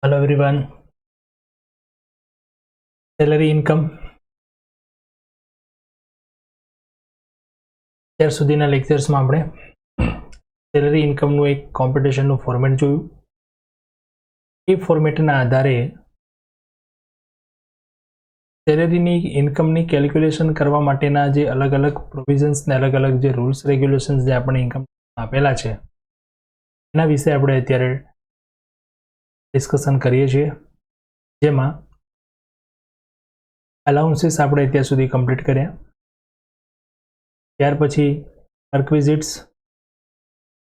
Hello everyone. Salary income અત્યાર સુધીના લેક્ચર્સમાં આપણે સેલરી ઇન્કમનું એક કોમ્પિટિશનનું ફોર્મેટ જોયું. એ ફોર્મેટના આધારે સેલરીની ઇન્કમની કેલ્ક્યુલેશન કરવા માટેના જે અલગ અલગ પ્રોવિઝન્સ ને અલગ અલગ જે રૂલ્સ રેગ્યુલેશન્સ જે આપણે ઇન્કમ આપેલા છે એના વિશે આપણે અત્યારે ડિસ્કશન કરીએ છીએ. જેમાં અલાઉન્સીસ આપણે અત્યાર સુધી કમ્પ્લીટ કર્યા. ત્યાર પછી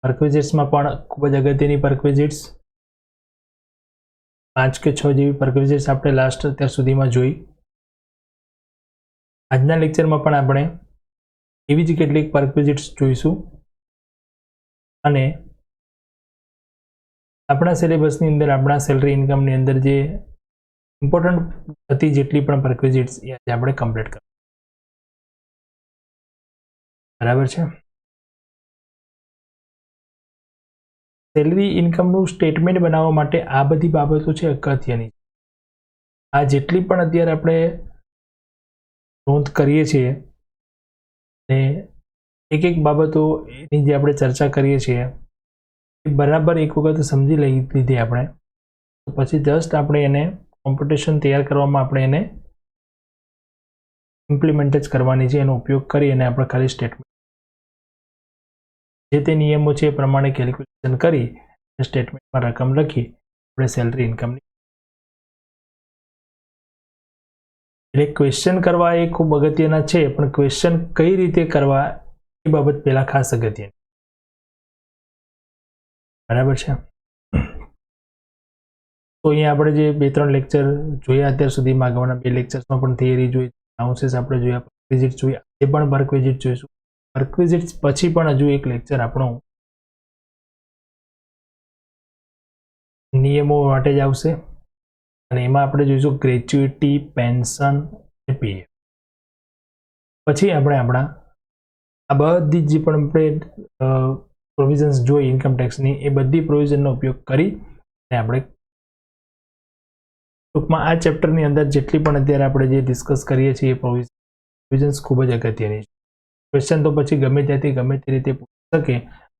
પરક્વિઝિટ્સમાં પણ ખૂબ જ અગત્યની પરક્વિઝિટ્સ 5 કે 6 જેવી પરક્વિઝિટ્સ આપણે લાસ્ટ અત્યાર સુધીમાં જોઈ. આજના લેક્ચરમાં પણ આપણે એવી જ કેટલીક પરક્વિઝિટ્સ જોઈશું અને આપણા સિલેબસની અંદર આપણા સેલરી ઇન્કમની અંદર જે ઇમ્પોર્ટન્ટ હતી જેટલી પણ પરક્વિઝિટ્સ એ આજે આપણે કમ્પ્લીટ કરીશું. બરાબર છે. સેલરી ઇન્કમનું સ્ટેટમેન્ટ બનાવવા માટે આ બધી બાબતો છે અગત્યની. આ જેટલી પણ અત્યારે આપણે નોંધ કરીએ છીએ અને એક એક બાબતો એની જે આપણે ચર્ચા કરીએ છીએ એ બરાબર એક વખત સમજી લીધી આપણે તો પછી જસ્ટ આપણે એને કોમ્પિટિશન તૈયાર કરવામાં આપણે એને ઇમ્પ્લિમેન્ટ જ કરવાની છે. એનો ઉપયોગ કરી અને આપણે ખાલી સ્ટેટમેન્ટ જે તે નિયમો છે એ પ્રમાણે કેલ્ક્યુલેશન કરી સ્ટેટમેન્ટમાં રકમ લખી આપણે સેલરી ઇન્કમની એટલે ક્વેશ્ચન કરવા એ ખૂબ અગત્યના છે, પણ ક્વેશ્ચન કઈ રીતે કરવા એ બાબત પહેલા ખાસ અગત્યની. બરાબર છે. તો અહીંયા આપણે જે 2-3 લેક્ચર જોયા અત્યાર સુધીમાં, આગળના 2 લેક્ચર્સમાં પણ થિયરી જોઈ, અલાઉન્સીસ આપણે જોયા, પરક્વિઝિટ જોયા, એ પણ પરક્વિઝિટ જોઈશું. પરક્વિઝિટ્સ પછી પણ હજુ એક લેક્ચર આપણો નિયમો માટે જ આવશે અને એમાં આપણે જોઈશું ગ્રેચ્યુઇટી, પેન્શન અને પીએફ. પછી આપણે આપણા આ બધી જે પણ આપણે પ્રોવિઝન્સ જોઈ ઇન્કમ ટેક્સની એ બધી પ્રોવિઝનનો ઉપયોગ કરી અને આપણે ટૂંકમાં આ ચેપ્ટરની અંદર જેટલી પણ અત્યારે આપણે જે ડિસ્કસ કરીએ છીએ એ પ્રોવિઝન્સ ખૂબ જ અગત્યની છે. ક્વેશ્ચન તો પછી ગમે ત્યાંથી ગમે તે રીતે પૂછી શકે.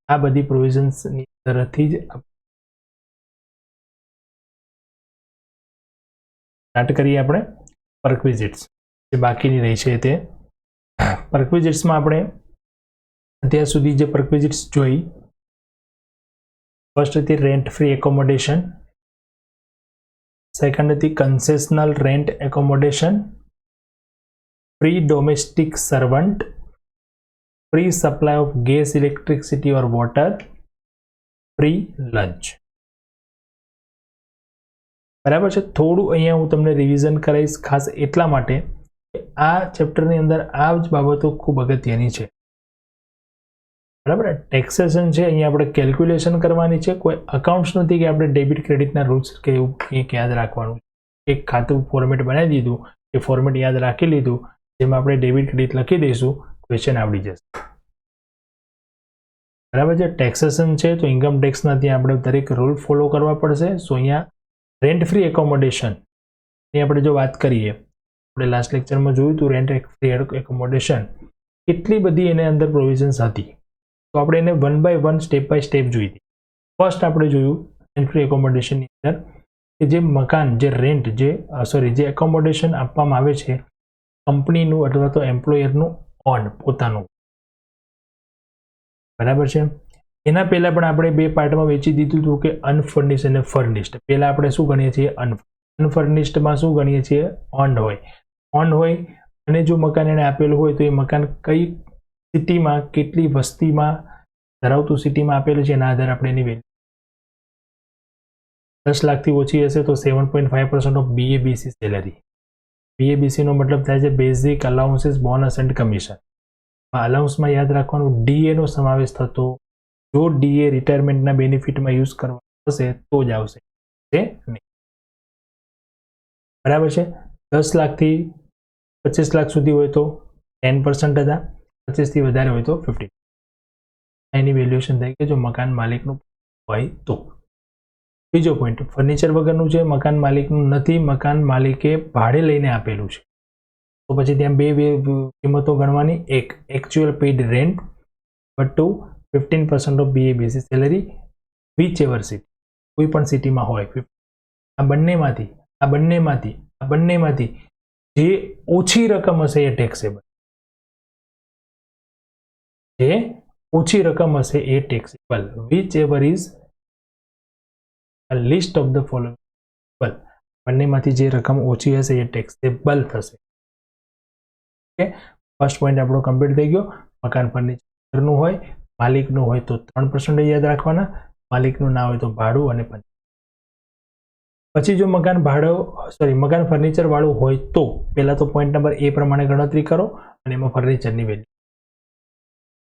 આ બધી પ્રોવિઝન્સની અંદરથી જ સ્ટાર્ટ કરીએ આપણે પરક્વિઝિટ્સ જે બાકીની રહી છે તે. પરક્વિઝિટ્સમાં આપણે અત્યાર સુધી જે પરક્વિઝિટ્સ જોઈ, ફર્સ્ટ હતી રેન્ટ ફ્રી એકોમોડેશન, સેકન્ડ હતી concessional rent accommodation, free domestic servant, free supply of gas, electricity or water, free lunch. બરાબર છે. થોડું અહીંયા હું તમને રિવિઝન કરાવીશ ખાસ એટલા માટે કે આ ચેપ્ટરની અંદર આ જ બાબતો ખૂબ અગત્યની છે. બરાબર. ટેક્સેશન છે, અહીંયા આપણે કેલ્ક્યુલેશન કરવાની છે. કોઈ અકાઉન્ટ્સ નથી કે આપણે ડેબિટ ક્રેડિટના રૂલ્સ કે એવું કંઈક યાદ રાખવાનું. એક ખાતું ફોર્મેટ બનાવી દીધું, એ ફોર્મેટ યાદ રાખી લીધું, જેમાં આપણે ડેબિટ ક્રેડિટ લખી દઈશું, ક્વેશ્ચન આવડી જશે. બરાબર છે. ટેક્સેશન છે તો ઇન્કમ ટેક્સના ત્યાં આપણે દરેક રૂલ ફોલો કરવા પડશે. સો અહીંયા રેન્ટ ફ્રી એકોમોડેશન ની આપણે જો વાત કરીએ, આપણે લાસ્ટ લેક્ચરમાં જોયું હતું રેન્ટ ફ્રી એકોમોડેશન કેટલી બધી એને અંદર પ્રોવિઝન્સ હતી, તો આપણે એને 1 by 1 સ્ટેપ બાય સ્ટેપ જોઈ હતી. ફર્સ્ટ આપણે જોયું રેન્ટ ફ્રી એકોમોડેશનની અંદર કે જે મકાન જે રેન્ટ જે એકોમોડેશન આપવામાં આવે છે કંપનીનું અથવા તો એમ્પ્લોયરનું ઓન પોતાનું. બરાબર છે. એના પહેલા પણ આપણે 2 પાર્ટમાં વેચી દીધું હતું કે અનફર્નિશ્ડ અને ફર્નિશ્ડ. પહેલા આપણે શું ગણીએ છીએ? અનફર્નિશ્ડમાં શું ગણીએ છીએ? ઓન હોય અને જો મકાન એને આપેલું હોય તો એ મકાન કઈ સિટીમાં કેટલી વસ્તીમાં ધરાવતું સિટીમાં આપેલું છે એના આધારે આપણે એની વેલ્યુ 10 લાખથી ઓછી હશે તો 7.5% ઓફ BABC સેલરી. BABC નો મતલબ થાય છે basic allowances, bonus and commission. અલાઉન્સમાં યાદ રાખવાનું DA નો સમાવેશ થતો. જો DA રિટાયરમેન્ટના બેનિફિટમાં યુઝ કરવા હશે તો જ આવશે, નહીં. બરાબર છે. 10 લાખથી 25 લાખ સુધી હોય તો 10% હતા, 25 થી વધારે હોય તો 50%. એની વેલ્યુએશન થાય કે જો મકાન માલિકનું હોય તો. બીજો પોઈન્ટ, ફર્નિચર વગરનું છે, મકાન માલિકનું નથી, મકાન માલિકે ભાડે લઈને આપેલું છે, તો પછી ત્યાં બે કિંમતો ગણવાની. એક, actual paid rent, but two 15% of BA basis salary, which ever city, કોઈ પણ સિટીમાં હોય. આ બંનેમાંથી જે ઓછી રકમ હશે એ ટેક્સેબલ. જે ઓછી રકમ હશે એ taxable. Whichever is a list of the following. બંનેમાંથી જે રકમ ઓછી હશે એ ટેક્સેબલ થશે. ઓકે, ફર્સ્ટ પોઈન્ટ આપણો કમ્પ્લીટ થઈ ગયો. મકાન ફર્નિચરનું હોય, માલિકનું હોય તો 3% યાદ રાખવાના, માલિકનું ના હોય તો ભાડું અને 5. પછી જો મકાન ફર્નિચર વાળું હોય તો પહેલા તો પોઈન્ટ નંબર એ પ્રમાણે ગણતરી કરો અને એમાં ફર્નિચરની વેલ્યુ.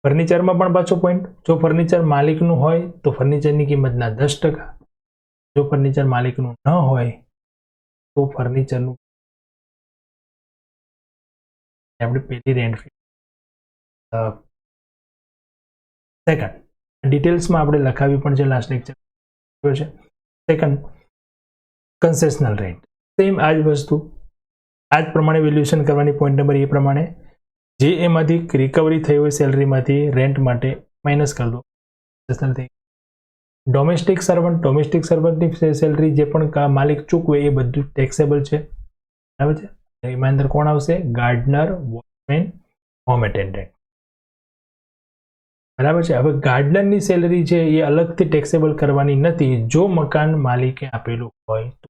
ફર્નિચરમાં પણ પાછો પોઈન્ટ, જો ફર્નિચર માલિકનું હોય તો ફર્નિચરની કિંમતના 10%, જો ફર્નિચર માલિકનું ન હોય તો ફર્નિચરનું આપણે પહેલી રેન્ટ ફી. સેકન્ડ, ડિટેલ્સમાં આપણે લખાવી પણ છે, લાસ્ટ લેક્ચર છે. Second, concessional rent. સેમ આ જ વસ્તુ, આ જ પ્રમાણે વેલ્યુએશન કરવાની. પોઈન્ટ નંબર એ પ્રમાણે જે એમાંથી રિકવરી થઈ હોય સેલરીમાંથી રેન્ટ માટે માઇનસ કરી દો. ડોમેસ્ટિક સર્વન્ટની સેલરી જે પણ માલિક ચૂકવે એ બધું ટેક્સેબલ છે. બરાબર છે. એમાં અંદર કોણ આવશે? Gardener, watchman, home attendant. બરાબર છે. હવે ગાર્ડનરની સેલરી છે એ અલગથી ટેક્સેબલ કરવાની નથી જો મકાન માલિકે આપેલું હોય તો.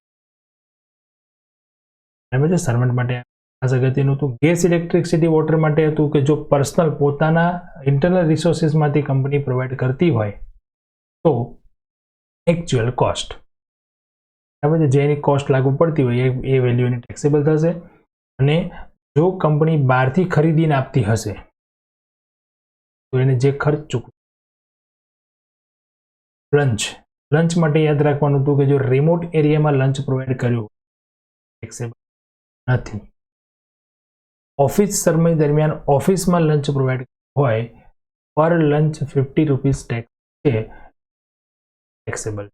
બરાબર છે. સર્વન્ટ માટે ખાસ અગત્યનું હતું. ગેસ, ઇલેક્ટ્રિસિટી, વોટર માટે હતું કે જો પર્સનલ પોતાના ઇન્ટરનલ રિસોર્સિસમાંથી કંપની પ્રોવાઈડ કરતી હોય તો એકચ્યુઅલ કોસ્ટ. બરાબર છે. જેની કોસ્ટ લાગુ પડતી હોય એ વેલ્યુની ટેક્સેબલ થશે. અને જો કંપની બહારથી ખરીદીને આપતી હશે તો એને જે ખર્ચ ચૂકવે. લંચ માટે યાદ રાખવાનું હતું કે જો રિમોટ એરિયામાં લંચ પ્રોવાઈડ કર્યું ટેક્સેબલ નથી. ઓફિસ સમય દરમિયાન ઓફિસમાં લંચ પ્રોવાઈડ હોય પર લંચ 50 રૂપીસ ટેક્સ છે ટેક્સેબલ.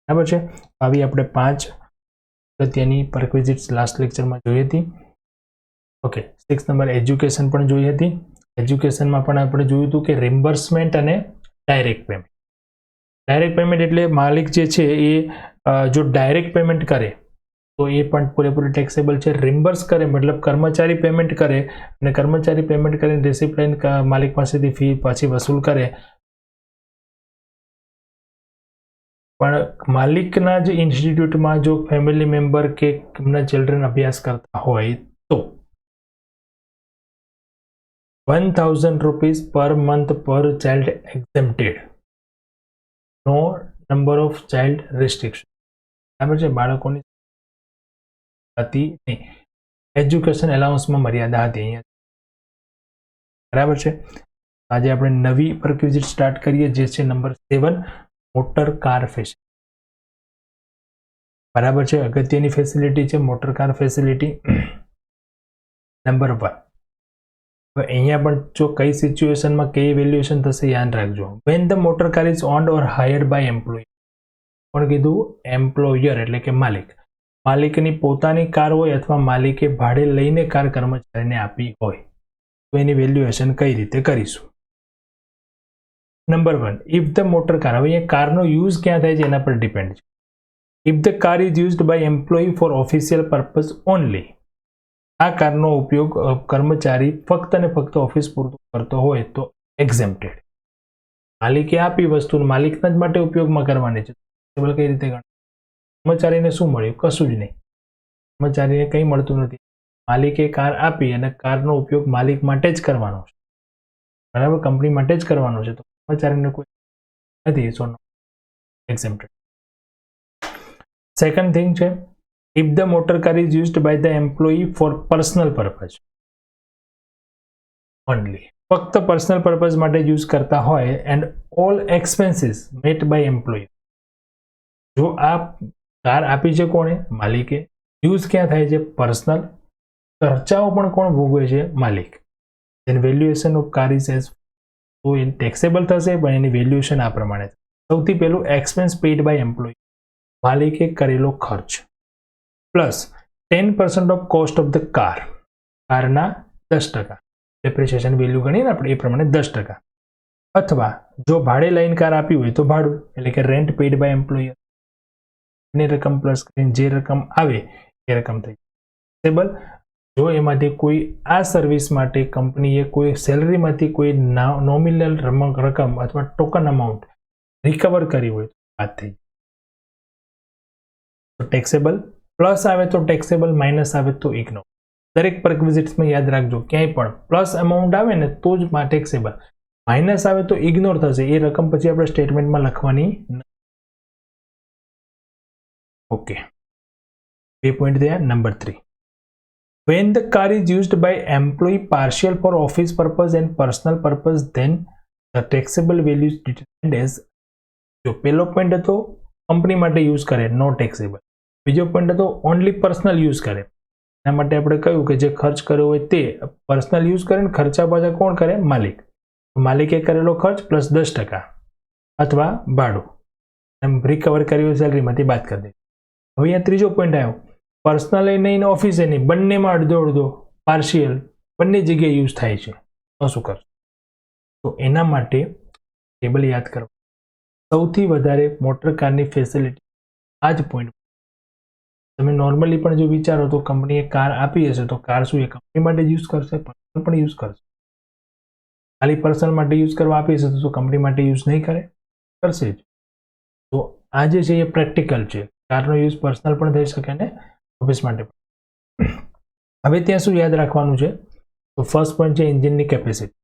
બરાબર છે. આવી આપણે 5 અગત્યની પરક્વિઝિટ્સ લાસ્ટ લેક્ચરમાં જોઈ હતી. ઓકે, 6 નંબર એજ્યુકેશન પણ જોઈ હતી. એજ્યુકેશનમાં પણ આપણે જોયું હતું કે રિમ્બર્સમેન્ટ અને ડાયરેક્ટ પેમેન્ટ. ડાયરેક્ટ પેમેન્ટ એટલે માલિક જે છે એ જો ડાયરેક્ટ પેમેન્ટ કરે તો એ પણ પૂરેપૂરી ટેક્સેબલ છે. રિમ્બર્સ કરે મતલબ કર્મચારી પેમેન્ટ કરે અને કર્મચારી પેમેન્ટ કરીને રિસિપ્ટ લઈને માલિક પાસેથી ફી પાછી વસૂલ કરે. પણ માલિકના જ ઇન્સ્ટિટ્યૂટમાં જો ફેમિલી મેમ્બર કે એમના ચિલ્ડ્રન અભ્યાસ કરતા હોય તો 1000 rupees per month per child exempted. No number of child restriction. બરાબર છે. બાળકોની હતી નહીં. એજ્યુકેશન એલાઉન્સમાં મર્યાદા હતી અહીંયા. બરાબર છે. આજે આપણે નવી પરક્વિઝિટ સ્ટાર્ટ કરીએ જે છે નંબર 7, મોટર કાર ફેસિલિટી. બરાબર છે. અગત્યની ફેસિલિટી છે મોટર કાર ફેસિલિટી. નંબર 1. હવે અહીંયા પણ જો કઈ સિચ્યુએશનમાં કઈ વેલ્યુએશન થશે યાદ રાખજો. When the motor car is owned or hired by employ. પણ કીધું એમ્પ્લોયર એટલે કે માલિક. માલિકની પોતાની કાર હોય અથવા માલિકે ભાડે લઈને કાર કર્મચારીને આપી હોય તો એની વેલ્યુએશન કઈ રીતે કરીશું. Number 1, if the motor car. હવે અહીંયા કારનો યુઝ ક્યાં થાય છે એના પર ડિપેન્ડ છે. If the car is used by employ for official purpose only. આ કારનો ઉપયોગ કર્મચારી ફક્ત અને ફક્ત ઓફિસ પૂરતો કરતો હોય તો એક્ઝેમ્પ્ટેડ. માલિકે આપી વસ્તુ માલિકના જ માટે ઉપયોગમાં કરવાની છે. કઈ રીતે ગણ? કર્મચારીને શું મળ્યું? કશું જ નહીં. કર્મચારીને કંઈ મળતું નથી. માલિકે કાર આપી અને કારનો ઉપયોગ માલિક માટે જ કરવાનો છે. બરાબર, કંપની માટે જ કરવાનો છે તો કર્મચારીને કોઈ નથી. સો એક્ઝેમ્પ્ટેડ. સેકન્ડ થિંગ છે if the motor car is used by the employee for personal purpose only. ફક્ત પર્સનલ પર્પઝ માટે યુઝ કરતા હોય and all expenses met by employer. જો આ કાર આપી છે કોણે? માલિકે. યુઝ ક્યાં થાય છે? પર્સનલ. ખર્ચાઓ પણ કોણ ભોગવે છે? માલિક. then valuation of car is as તો એ ટેક્સેબલ થશે પણ એની વેલ્યુએશન આ પ્રમાણે. સૌથી પહેલું એક્સપેન્સ પેઇડ બાય એમ્પ્લોય, માલિકે કરેલો ખર્ચ, plus 10% of cost of the car, કારના 10%, ડેપ્રિસિએશન વેલ્યુ ગણીએ ને આપણે એ પ્રમાણે 10%, અથવા જો ભાડે લઈને કાર આપી હોય તો ભાડું એટલે કે રેન્ટ પેઇડ બાય એમ્પ્લોયર, ની રકમ પ્લસ કરીને જે રકમ આવે એ રકમ થઈ ટેબલ. જો એમાંથી કોઈ આ સર્વિસ માટે કંપનીએ કોઈ સેલરીમાંથી કોઈ નોમિનલ રકમ અથવા ટોકન અમાઉન્ટ રિકવર કરી હોય તો વાત થઈ. તો ટેક્સેબલ પ્લસ આવે તો ટેક્સેબલ, માઇનસ આવે તો ઇગ્નોર. દરેક પરક્વિઝિટ્સમાં યાદ રાખજો, ક્યાંય પણ પ્લસ અમાઉન્ટ આવે ને તો જ ટેક્સેબલ, માઇનસ આવે તો ઇગ્નોર થશે, એ રકમ પછી આપણે સ્ટેટમેન્ટમાં લખવાની. ઓકે, 2 પોઈન્ટ થયા. Number 3, when the car is used by employee partial for office purpose and personal purpose, then the taxable value is determined as. જો પહેલો પોઈન્ટ હતો કંપની માટે યુઝ કરે નો ટેક્સેબલ, બીજો પોઈન્ટ હતો ઓનલી પર્સનલ યુઝ કરે, એના માટે આપણે કહ્યું કે જે ખર્ચ કર્યો હોય તે પર્સનલ યુઝ કરે ને ખર્ચા પાછા કોણ કરે? માલિક. માલિકે કરેલો ખર્ચ પ્લસ 10% અથવા ભાડું એમ રિકવર કર્યું સેલરીમાંથી બાદ કરી દે. હવે અહીંયા ત્રીજો પોઈન્ટ આવ્યો, પર્સનલ નહીં ઓફિસે નહીં, બંનેમાં અડધો અડધો પાર્શિયલ બંને જગ્યાએ યુઝ થાય છે, તો શું કરશો? તો એના માટે ટેબલ યાદ કરો. સૌથી વધારે મોટર કારની ફેસિલિટી આ જ પોઈન્ટ. તમે નોર્મલી પણ જો વિચારો તો કંપનીએ કાર આપી હશે તો કાર શું એ કંપની માટે યુઝ કરશે? પર્સનલ પણ યુઝ કરશે. ખાલી પર્સનલ માટે યુઝ કરવા આપી હશે તો કંપની માટે યુઝ નહીં કરે? કરશે જ. તો આ જે છે એ પ્રેક્ટિકલ છે, કારનો યુઝ પર્સનલ પણ થઈ શકે ને ઓફિસ માટે પણ. હવે ત્યાં શું યાદ રાખવાનું છે? તો ફર્સ્ટ પોઈન્ટ છે એન્જિનની કેપેસિટી,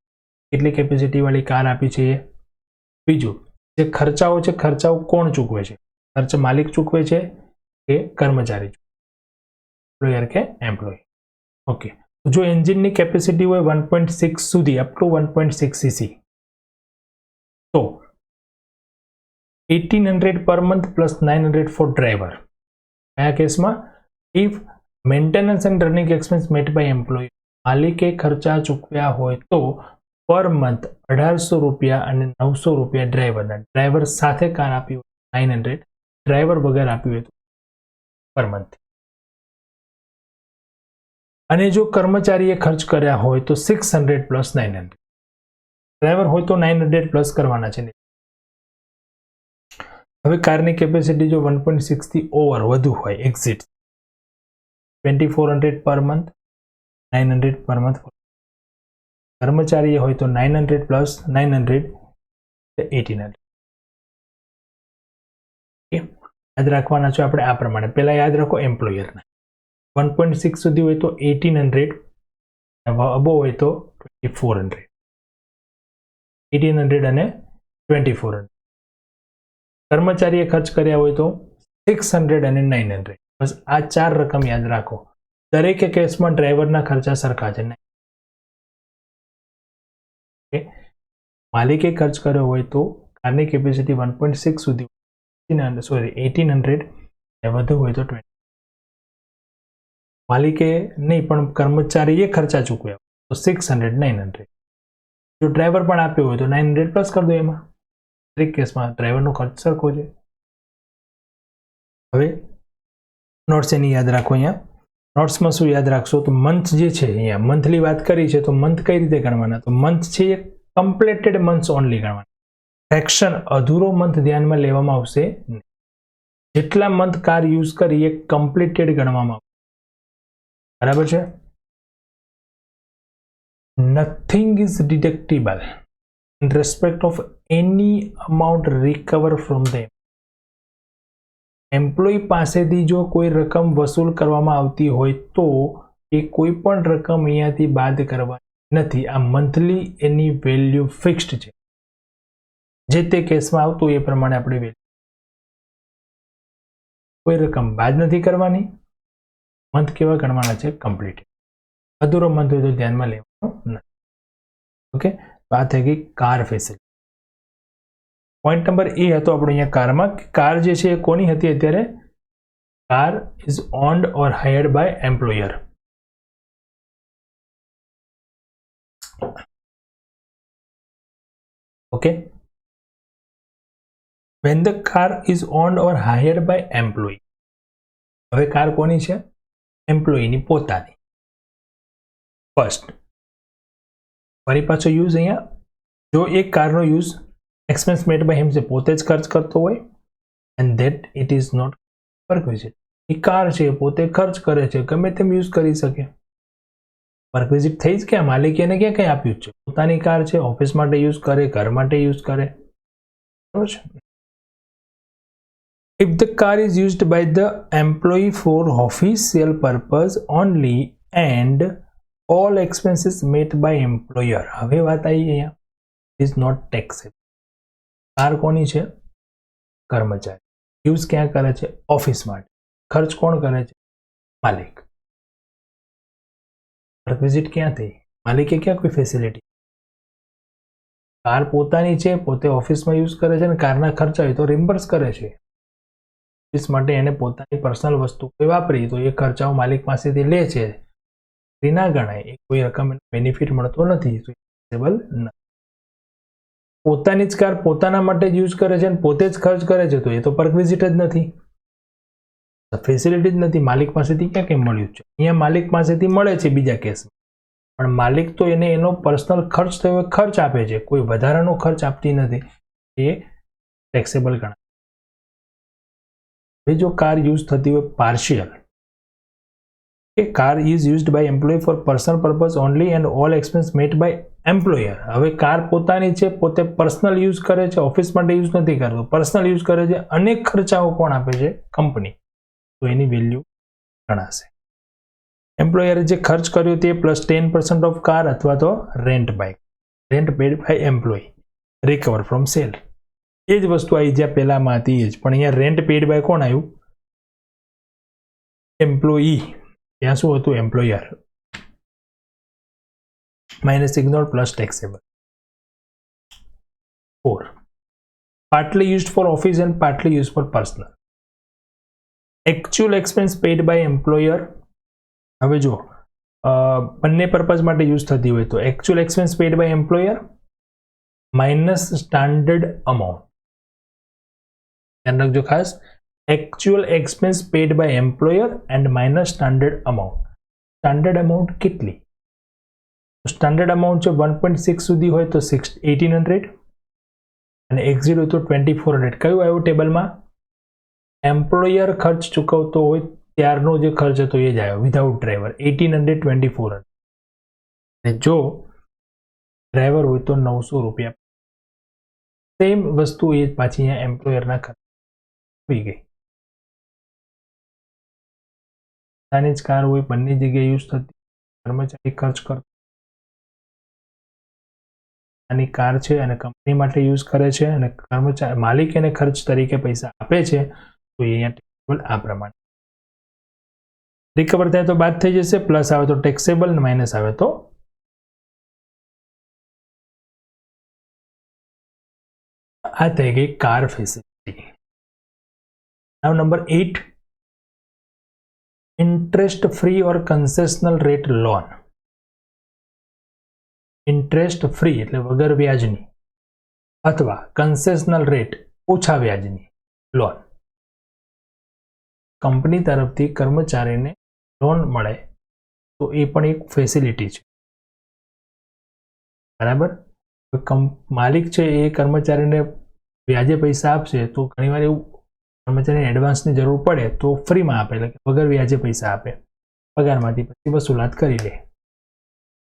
કેટલી કેપેસિટી વાળી કાર આપી છે એ. બીજું જે ખર્ચાઓ છે, ખર્ચાઓ કોણ ચૂકવે છે? ખર્ચ માલિક ચૂકવે છે કે કર્મચારી, એમ્પ્લોયર કે એમ્પ્લોય? ઓકે, જો એન્જિનની કેપેસિટી હોય 1.6 સુધી અપ ટુ 1.6 સીસી, તો 1800 per month plus 900 four driver. કયા કેસમાં? If maintenance and running expense met by employ, માલિકે ખર્ચા ચૂકવ્યા હોય તો પર મંથ 1800 રૂપિયા અને 900 રૂપિયા ડ્રાઈવરના. ડ્રાઈવર સાથે કાર આપી હોય 900, ડ્રાઈવર વગર આપી હોય તો પર મંથ. અને જો કર્મચારીએ ખર્ચ કર્યા હોય તો 600 પ્લસ 900, ડ્રાઈવર હોય તો 900 પ્લસ કરવાના છે. હવે કારની કેપેસિટી જો 1.6 થી ઓવર વધુ હોય, exit 2400 per month, 900 per month. કર્મચારી હોય તો 900 પ્લસ 900 1800. યાદ રાખવાના છે આપણે આ પ્રમાણે. પહેલા યાદ રાખો એમ્પ્લોયરના 1.6 સુધી હોય તો 1800, અબો હોય તો 2400, 1800 અને 2400. કર્મચારીએ ખર્ચ કર્યા હોય તો 600 અને 900. બસ આ 4 રકમ યાદ રાખો. દરેક કેસમાં ડ્રાઈવરના ખર્ચા સરખા છે. માલિકે ખર્ચ કર્યો હોય તો કારની કેપેસિટી 1.6 સુધી, 1800 વધુ હોય તો 20. માલિકે નહીં પણ કર્મચારીએ ખર્ચા ચૂકવ્યા તો 600 900. જો ડ્રાઈવર પણ આપ્યો હોય તો 900 પ્લસ કરી દો. એમાં દરેક કેસમાં ડ્રાઈવરનો ખર્ચ સરખો છે. હવે નોટ્સ એની યાદ રાખો. અહીંયા નોટ્સમાં શું યાદ રાખશો? તો મંથ જે છે, અહીંયા મંથલી વાત કરી છે તો મંથ કઈ રીતે ગણવાના? તો મંથ છે એ કમ્પ્લીટેડ મંથ્સ ઓનલી ગણવાના. ફ્રેક્શન અધૂરો મંથ ધ્યાનમાં લેવામાં આવશે નહીં. જેટલા મંથ કાર યુઝ કરી એ કમ્પ્લીટેડ ગણવામાં આવશે. બરાબર છે? Nothing is deductible in respect of any amount recover from them. Employ પાસેથી જો કોઈ રકમ વસૂલ કરવામાં આવતી હોય તો એ કોઈ પણ રકમ અહીંયાથી બાદ કરવાની નથી. આ મંથલી એની વેલ્યુ ફિક્સ્ડ છે. જે તે કેસમાં આવતું એ પ્રમાણે આપણે વેલ્યુ, કોઈ રકમ બાદ નથી કરવાની. મંથ કેવા ગણવાના છે? કમ્પ્લીટ. અધૂરો મંથ હોય તો ધ્યાનમાં લેવાનું નથી. ઓકે, તો આ થઈ ગઈ કાર ફેસિલિટી. પોઈન્ટ નંબર એ હતો આપણો અહીંયા કારમાં. કાર જે છે એ કોની હતી અત્યારે? Car is owned or hired by employer. Okay, when the car is owned or hired by employee. હવે કાર કોની છે? એમ્પ્લોયીની પોતાની. ફર્સ્ટ ફરી પાછો યુઝ અહીંયા, જો એક કારનો use expense made by him છે, પોતે જ ખર્ચ કરતો હોય, and that it is not perquisite. એ કાર છે, પોતે ખર્ચ કરે છે, ગમે તેમ યુઝ કરી શકે. પરક્વિઝિટ થઈ જ ક્યાં? માલિકે એને ક્યાં કંઈ આપ્યું છે? પોતાની કાર છે, ઓફિસ માટે યુઝ કરે, ઘર માટે યુઝ કરે. બરાબર છે. If the car is used by the employee for official purpose only and all expenses made by employer. હવે વાત આવી અહીંયા, is not taxable. કાર કોની છે? કર્મચારી. યુઝ ક્યાં કરે છે? ઓફિસ માટે. ખર્ચ કોણ કરે છે? માલિક. પરક્વિઝિટ ક્યાં થઈ? માલિકે ક્યાં કોઈ ફેસિલિટી? કાર પોતાની છે, પોતે ઓફિસમાં યુઝ કરે છે, અને કારના ખર્ચા હોય તો રિમ્બર્સ કરે છે. ઓફિસ માટે એને પોતાની પર્સનલ વસ્તુ કોઈ વાપરી તો એ ખર્ચાઓ માલિક પાસેથી લે છે, એ ના ગણાય. એ કોઈ રકમ બેનિફિટ મળતો નથી, તો ટેક્સેબલ નથી. પોતાની જ કાર પોતાના માટે જ યુઝ કરે છે અને પોતે જ ખર્ચ કરે છે, તો એ તો પરક્વિઝિટ જ નથી, ફેસિલિટી જ નથી. માલિક પાસેથી ક્યાં કંઈ મળ્યું છે? અહીંયા માલિક પાસેથી મળે છે બીજા કેસમાં, પણ માલિક તો એને એનો પર્સનલ ખર્ચ થયો ખર્ચ આપે છે, કોઈ વધારાનો ખર્ચ આપતી નથી, એ ટેક્સેબલ ગણાય. જો કાર યુઝ થતી હોય પાર્શિયલ, કે car is used by employ for personal purpose only and all expense made by employer. હવે કાર પોતાની છે, પોતે પર્સનલ યુઝ કરે છે, ઓફિસ માટે યુઝ નથી કરતો, પર્સનલ યુઝ કરે છે, અનેક ખર્ચાઓ કોણ આપે છે? કંપની. તો એની વેલ્યુ ગણાશે. એમ્પ્લોયરે જે ખર્ચ કર્યો તે પ્લસ 10% ઓફ કાર અથવા તો rent paid by employ recover from sale. એ જ વસ્તુ આવી જ્યાં પહેલામાં હતી એ જ, પણ અહીંયા રેન્ટ પેડ બાય કોણ આવ્યું? એમ્પ્લોયી. ત્યાં શું હતું? Employer. Minus ignore plus taxable. 4. Partly used for office and partly use for personal. Actual expense paid by employer. હવે જો બંને પર્પઝ માટે યુઝ થતી હોય તો actual expense paid by employer minus standard amount. ધ્યાન રાખજો ખાસ, actual expense paid by employer and minus standard amount. Standard amount કેટલી? સ્ટાન્ડર્ડ અમાઉન્ટ છે 1.6 સુધી હોય તો 1800 અને એક્ઝિટ હોય તો 2400. કયું આવ્યું ટેબલમાં? એમ્પ્લોયર ખર્ચ ચૂકવતો હોય ત્યારનો જે ખર્ચ હતો એ જ આવ્યો, વિધાઉટ ડ્રાઈવર 1800 2400. અને જો ડ્રાઈવર હોય તો 900 રૂપિયા. સેમ વસ્તુ એ પાછી અહીંયા એમ્પ્લોયરના ખર્ચ થઈ ગઈ. પોતાની જ કાર હોય, બંને જગ્યાએ યુઝ થતી, કર્મચારી ખર્ચ કરતો, આની કાર છે અને કંપની માટે યુઝ કરે છે અને કર્મચારી માલિક એને ખર્ચ તરીકે પૈસા આપે છે, તો અહીંયા ટેક્સેબલ આ પ્રમાણે. રિકવર થાય તો બાદ થઈ જશે, પ્લસ આવે તો ટેક્સેબલ, માઇનસ આવે તો આ થઈ ગઈ કાર ફેસિલિટી. નાઉ નંબર 8, ઇન્ટરેસ્ટ ફ્રી ઓર કન્સેશનલ રેટ લોન. ઇન્ટરેસ્ટ ફ્રી એટલે વગર વ્યાજની અથવા કન્સેશનલ રેટ ઓછા વ્યાજની લોન. કંપની તરફથી કર્મચારીને લોન મળે તો એ પણ એક ફેસિલિટી છે, બરાબર. માલિક છે એ કર્મચારીને વ્યાજે પૈસા આપશે તો ઘણીવાર એવું કર્મચારીને એડવાન્સની જરૂર પડે તો ફ્રીમાં આપે, એટલે વગર વ્યાજે પૈસા આપે, પગારમાંથી પછી વસૂલાત કરી લે,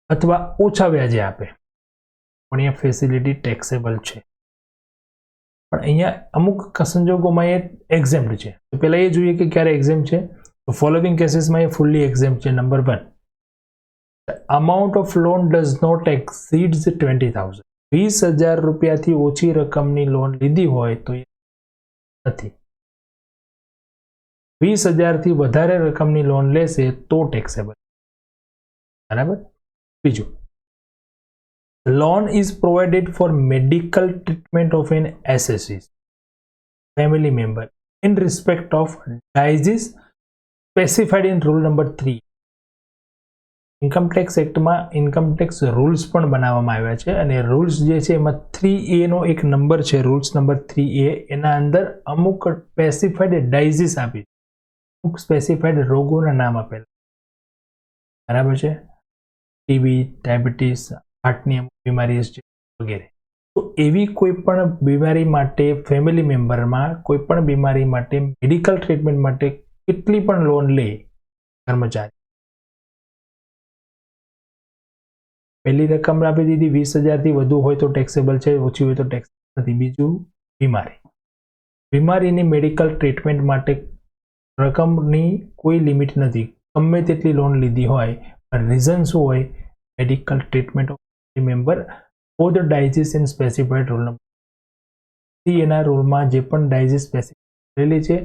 અથવા ઓછા વ્યાજે આપે, પણ અહીંયા ફેસિલિટી ટેક્સેબલ છે. પણ અહીંયા અમુક સંજોગોમાં એ એક્ઝેમ્પ્ટ છે. તો પહેલાં એ જોઈએ કે ક્યારે એક્ઝેમ્પ્ટ છે. તો ફોલોવિંગ કેસીસમાં એ ફૂલ્લી એક્ઝેમ્પ્ટ છે. Number 1, amount of loan does not exceeds 20,000. 20,000 રૂપિયાથી ઓછી રકમની લોન લીધી હોય તો એ નથી. 20,000થી વધારે રકમની લોન લેશે તો ટેક્સેબલ, બરાબર. બીજું, loan is provided for medical treatment of an SSC family member in respect of diseases specified in rule number 3. Income tax એક્ટમાં ઇન્કમટેક્સ રૂલ્સ પણ બનાવવામાં આવ્યા છે અને રૂલ્સ જે છે એમાં 3A નો એક નંબર છે, રૂલ્સ નંબર 3A, એના અંદર અમુક સ્પેસિફાઈડ ડાઇઝીસ આપી, અમુક સ્પેસિફાઈડ રોગોના નામ આપેલા, બરાબર છે, ટીબી, ડાયાબિટીસ, હાર્ટની અમુક બીમારી છે વગેરે. તો એવી કોઈ પણ બીમારી માટે ફેમિલી મેમ્બરમાં કોઈ પણ બીમારી માટે મેડિકલ ટ્રીટમેન્ટ માટે કેટલી પણ લોન લે કર્મચારી, પહેલી રકમ આપી દીધી 20,000 થી વધુ હોય તો ટેક્સેબલ છે, ઓછી હોય તો ટેક્સ નથી. બીજું બીમારીની મેડિકલ ટ્રીટમેન્ટ માટે રકમની કોઈ લિમિટ નથી, ગમે તેટલી લોન લીધી હોય, પણ રીઝન શું હોય, medical treatment of member for the diseases in specified rule number. એના રૂલમાં જે પણ ડાઇઝીસ સ્પેસિફાઈડ કરેલી છે,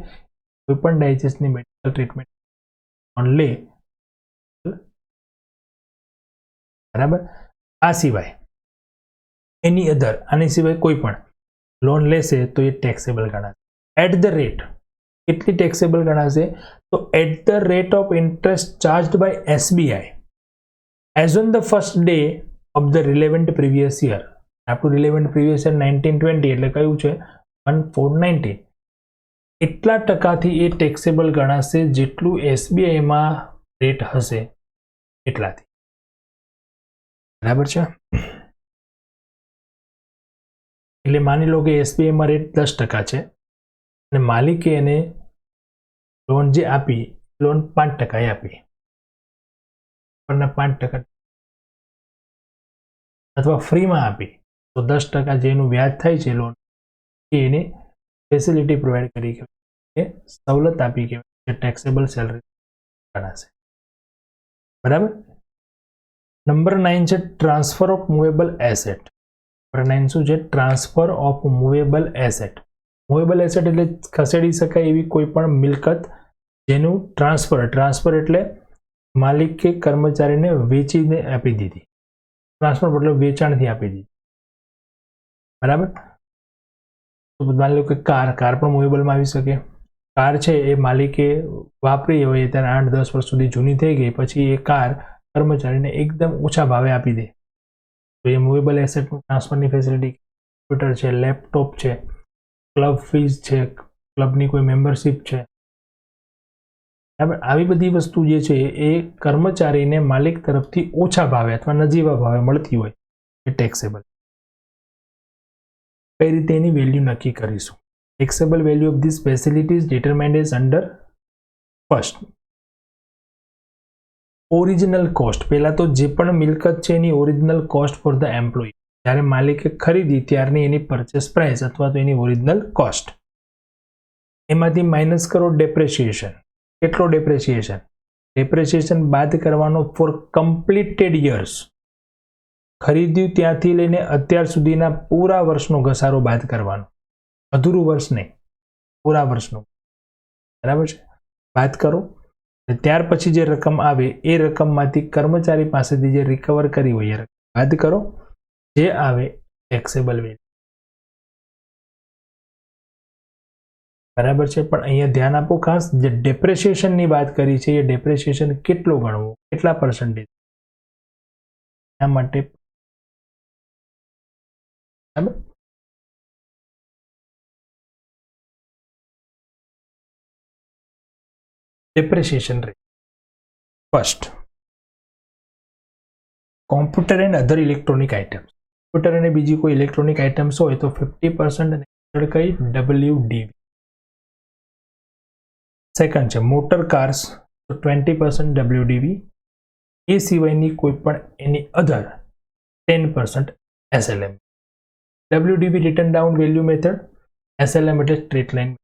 કોઈ પણ ડાઇઝીસની મેડિકલ ટ્રીટમેન્ટ લોન લે, બરાબર. આ સિવાય એની અધર, આની સિવાય કોઈ પણ લોન લેશે તો એ ટેક્સેબલ ગણાશે. એટ ધ રેટ, કેટલી ટેક્સેબલ ગણાશે? તો at the rate of interest charged by SBI as on the first day of the relevant previous year. આપણું રિલેવન્ટ પ્રીવિયસ યર 1920 એટલે કયું છે 1419. એટલા ટકાથી એ ટેક્સેબલ ગણાશે જેટલું એસબીઆઈમાં રેટ હશે એટલાથી, બરાબર છે. એટલે માની લો કે એસબીઆઈમાં રેટ 10% છે અને માલિકે એને લોન જે આપી, લોન 5% આપી, પરના 5% અથવા ફ્રીમાં આપી તો 10% જેનું વ્યાજ થાય છે લોન, એને ફેસિલિટી પ્રોવાઈડ કરી કે સવલત આપી કે ટેક્સેબલ સેલરી ગણાશે, બરાબર. નંબર 9 છે transfer of movable asset. Number 9 શું છે? Transfer of movable asset. Movable asset એટલે ખસેડી શકાય એવી કોઈ પણ મિલકત જેનું ટ્રાન્સફર એટલે માલિકે કર્મચારીને વેચીને આપી દીધી, ટ્રાન્સફર મતલબ વેચાણથી આપી દીધી, બરાબર. તો માની લો કે કાર પણ મૂવેબલમાં આવી શકે. કાર છે એ માલિકે વાપરી હોય ત્યારે 8-10 વર્ષ સુધી જૂની થઈ ગઈ, પછી એ કાર કર્મચારીને એકદમ ઓછા ભાવે આપી દે તો એ મૂવેબલ એસેટનું ટ્રાન્સફરની ફેસિલિટી. કોમ્પ્યુટર છે, લેપટોપ છે, ક્લબ ફીઝ છે, ક્લબની કોઈ મેમ્બરશિપ છે, બરાબર. આવી બધી વસ્તુ જે છે એ કર્મચારીને માલિક તરફથી ઓછા ભાવે અથવા નજીવા ભાવે મળતી હોય એ ટેક્સેબલ. કઈ રીતે એની વેલ્યુ નક્કી કરીશું? Taxable value of these facilities determined as under first original cost. પહેલા તો જે પણ મિલકત છે એની original cost for the employee, જ્યારે માલિકે ખરીદી ત્યારની એની પરચેસ પ્રાઇસ અથવા તો એની ઓરિજિનલ કોસ્ટ, એમાંથી માઇનસ કરો ડેપ્રેશિએશન. કેટલો ડેપ્રેશિએશન? ડેપ્રેશિએશન બાદ કરવાનો ફોર કમ્પ્લીટેડ યર્સ, ખરીદ્યું ત્યાંથી લઈને અત્યાર સુધીના પૂરા વર્ષનો ઘસારો બાદ કરવાનો, અધૂરું વર્ષ નહીં, પૂરા વર્ષનો, બરાબર છે, બાદ કરો. ત્યાર પછી જે રકમ આવે એ રકમમાંથી કર્મચારી પાસેથી જે રિકવર કરી હોય એ રકમ બાદ કરો, જે આવે ટેક્સેબલ વેલ્યુ, બરાબર છે. પણ અહીંયા ધ્યાન આપો ખાસ, જે ડેપ્રેશિએશનની વાત કરી છે એ ડેપ્રેશિએશન કેટલો ગણવો, કેટલા પર્સન્ટેજ, એના માટે, બરાબર. Depreciation rate first. Computer and other electronic items. Computer અને બીજી કોઈ ઇલેક્ટ્રોનિક આઇટમ્સ હોય તો 50% અને કઈ WDV. સેકન્ડ છે મોટર કાર્સ તો 20% WDV. એ સિવાયની કોઈ પણ એની અધર 10% SLM. WDV return down value method, SLM એટલે સ્ટ્રેટ લાઇન.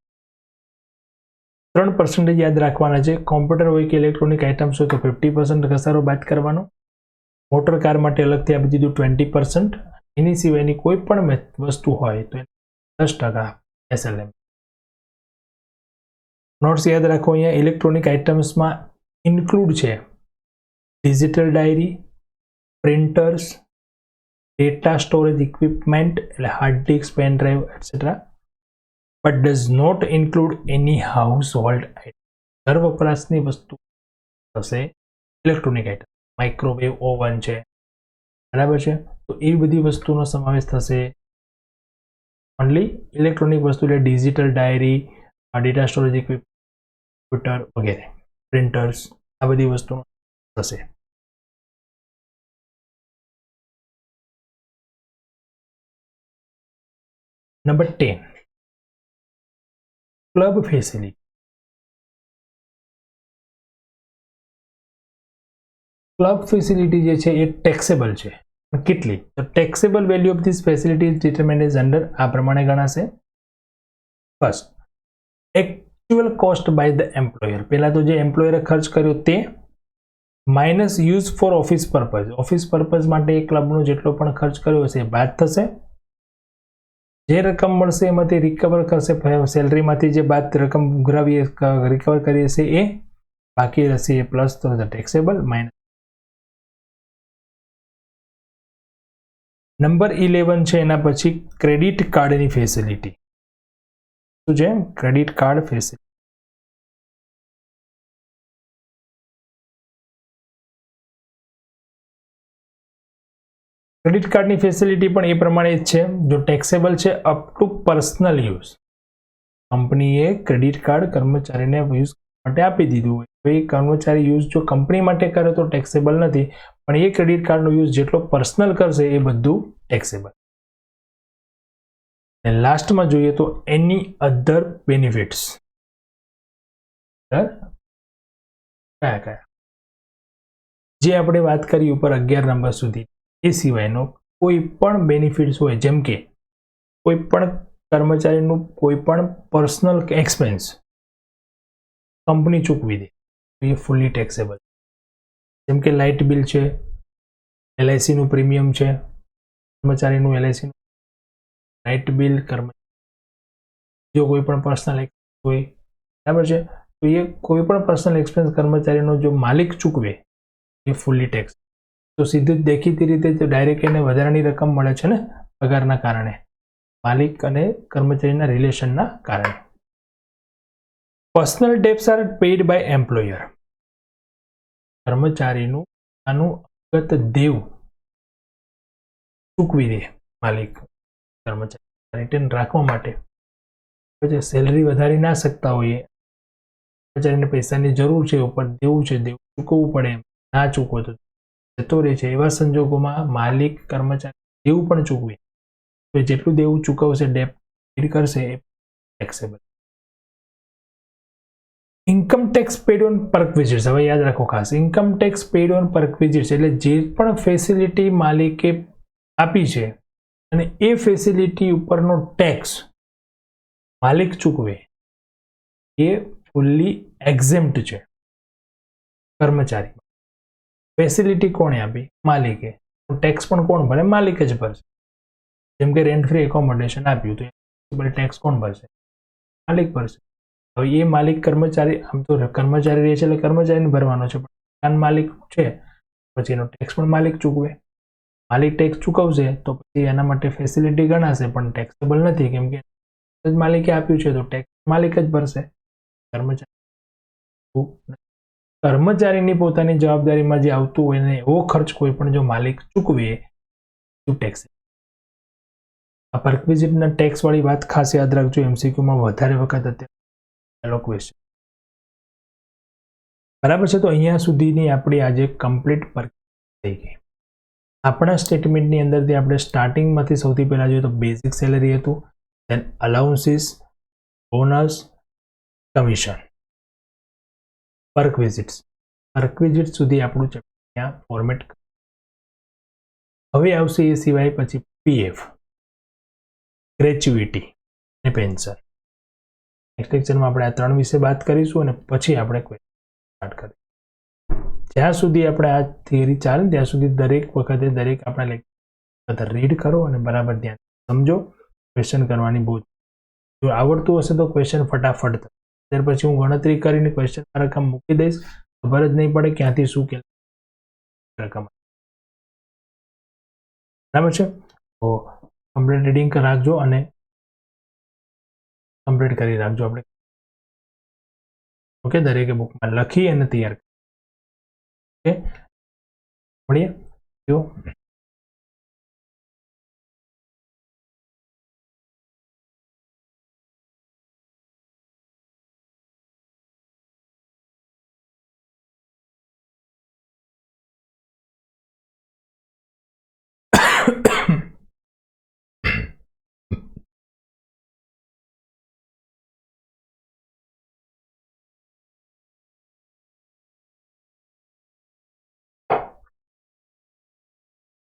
3% યાદ રાખવાના છે. કોમ્પ્યુટર હોય કે ઇલેક્ટ્રોનિક આઇટમ્સ હોય તો 50% ઘસારો બાદ કરવાનો. મોટર કાર માટે અલગથી આપી દીધું 20%. એની સિવાયની કોઈ પણ વસ્તુ હોય તો 10% SLM. નોટ્સ યાદ રાખો, અહીંયા ઇલેક્ટ્રોનિક આઇટમ્સમાં ઇન્ક્લુડ છે digital diary, printers, data storage equipment એટલે hard disk, pen drive etcetera, but does not include any household item. ઘર વપરાશની વસ્તુ થશે ઇલેક્ટ્રોનિક આઇટમ. માઇક્રોવેવ ઓવન છે, બરાબર છે. તો એ બધી વસ્તુનો સમાવેશ થશે. ઓનલી ઇલેક્ટ્રોનિક વસ્તુ એટલે digital diary, data storage equipment, computer વગેરે, પ્રિન્ટર્સ, આ બધી વસ્તુઓ થશે. Number 10, club facility. Club facility જે છે એ ટેક્સેબલ છે. કેટલી? તો taxable value of this facility determined is under આ પ્રમાણે ગણાશે. First, actual cost by the employer. પહેલા તો જે એમ્પ્લોયરે ખર્ચ કર્યો તે minus use for office purpose. Office purpose માટે એ ક્લબનો જેટલો પણ ખર્ચ કર્યો હશે એ બાદ થશે. જે રકમ મળશે એમાંથી રિકવર કરશે, સેલરીમાંથી જે બાદ રકમ ઉઘરાવી રિકવર કરી હશે એ બાકી રહેશે એ પ્લસ તો ટેક્સેબલ માઇનસ. નંબર 11 છે એના પછી ક્રેડિટ કાર્ડની ફેસિલિટી. શું છે? Credit card facility. ક્રેડિટ કાર્ડની ફેસિલિટી પણ એ પ્રમાણે જ છે. જો ટેક્સેબલ છે અપ ટુ પર્સનલ યુઝ. કંપનીએ ક્રેડિટ કાર્ડ કર્મચારીને યુઝ માટે આપી દીધું હોય તો એ કર્મચારી યુઝ જો કંપની માટે કરે તો ટેક્સેબલ નથી, પણ એ ક્રેડિટ કાર્ડનો યુઝ જેટલો પર્સનલ કરશે એ બધું ટેક્સેબલ. અને લાસ્ટમાં જોઈએ તો એની અધર બેનિફિટ્સ. કયા કયા? જે આપણે વાત કરી ઉપર 11 નંબર સુધી એ સિવાયનો કોઈ પણ બેનિફિટ્સ હોય, જેમ કે કોઈ પણ કર્મચારીનું કોઈ પણ પર્સનલ એક્સપેન્સ કંપની ચૂકવી દે તો એ ફૂલી ટેક્સેબલ. જેમ કે લાઇટ બિલ છે, એલઆઈસીનું પ્રીમિયમ છે, કર્મચારીનું એલઆઈસીનું લાઇટ બિલ, જો કોઈ પણ પર્સનલ એક્સપેન્સ હોય, બરાબર છે, તો એ કોઈ પણ પર્સનલ એક્સપેન્સ કર્મચારીનો જો માલિક ચૂકવે એ ફૂલી ટેક્સ. તો સીધું જ દેખીતી રીતે તો ડાયરેક્ટ એને વધારાની રકમ મળે છે ને પગારના કારણે, માલિક અને કર્મચારીના રિલેશનના કારણે. Personal debts are paid by employer. કર્મચારીનું આનું અંગત દેવ ચૂકવી દે માલિક કર્મચારી રિટર્ન રાખવા માટે. પછી સેલરી વધારી ના શકતા હોઈએ, કર્મચારીને પૈસાની જરૂર છે, ઉપર દેવું છે, દેવું ચૂકવવું પડે, ના ચૂકવો તો જતો રહે છે. એવા સંજોગોમાં માલિક કર્મચારી દેવું પણ ચૂકવે તો જેટલું દેવું ચૂકવશે ડેપ્ટ કરશે એ taxable. Income tax paid on perquisites. હવે યાદ રાખો ખાસ, income tax paid on perquisites એટલે જે પણ ફેસિલિટી માલિકે આપી છે અને એ ફેસિલિટી ઉપરનો ટેક્સ માલિક ચૂકવે એ ફૂલ્લી એક્ઝેમ્પ્ટ છે કર્મચારી. ફેસિલિટી કોણે આપી? માલિકે. ટેક્સ પણ કોણ ભરે? માલિક જ ભરશે. જેમ કે રેન્ટ ફ્રી એકોમોડેશન આપ્યું તો ટેક્સ કોણ ભરશે? માલિક ભરશે. હવે એ માલિક કર્મચારી, આમ તો કર્મચારી રહે છે એટલે કર્મચારીને ભરવાનો છે, પણ માલિક છે પછી એનો ટેક્સ પણ માલિક ચૂકવે. માલિક ટેક્સ ચૂકવશે તો પછી એના માટે ફેસિલિટી ગણાશે પણ ટેક્સેબલ નથી, કેમ કે માલિકે આપ્યું છે તો ટેક્સ માલિક જ ભરશે. કર્મચારીની પોતાની જવાબદારીમાં જે આવતું હોય ને એવો ખર્ચ કોઈ પણ જો માલિક ચૂકવે તો ટેક્સ. આ પરક્વિઝિટના ટેક્સ વાળી વાત ખાસ યાદ રાખજો, એમસીક્યુમાં વધારે વખત અત્યારે ક્વેશ્ચન. બરાબર છે. તો અહીંયા સુધીની આપણી આજે કમ્પ્લીટ થઈ ગઈ. આપણા સ્ટેટમેન્ટની અંદરથી આપણે સ્ટાર્ટિંગમાંથી સૌથી પહેલા જોઈએ તો બેઝિક સેલેરી હતું, દેન અલાઉન્સીસ, બોનસ, કમિશન, પરક્વિઝિટ સુધી આપણું ત્યાં ફોર્મેટ. હવે આવશે એ સિવાય પછી પીએફ, ગ્રેચ્યુઇટી અને પેન્શન. નેક્સ્ટ લેક્ચરમાં આપણે આ 3 વિશે વાત કરીશું અને પછી આપણે સ્ટાર્ટ કરીશું. જ્યાં સુધી આપણે આ થિયરી ચાલે ત્યાં સુધી દરેક વખતે દરેક આપણા લેક્ચર રીડ કરો અને બરાબર ધ્યાન સમજો. ક્વેશ્ચન કરવાની બહુ, જો આવડતું હશે તો ક્વેશ્ચન ફટાફટ ત્યાર પછી હું ગણતરી કરીને ક્વેશ્ચન રકમ મૂકી દઈશ, ખબર જ નહીં પડે ક્યાંથી શું કે રકમ. બરાબર છે. તો કમ્પ્લીટ રીડિંગ રાખજો અને કમ્પ્લીટ કરી રાખજો. આપણે ઓકે દરેકે બુકમાં લખી અને તૈયાર. ઓકે. મળીએ. જો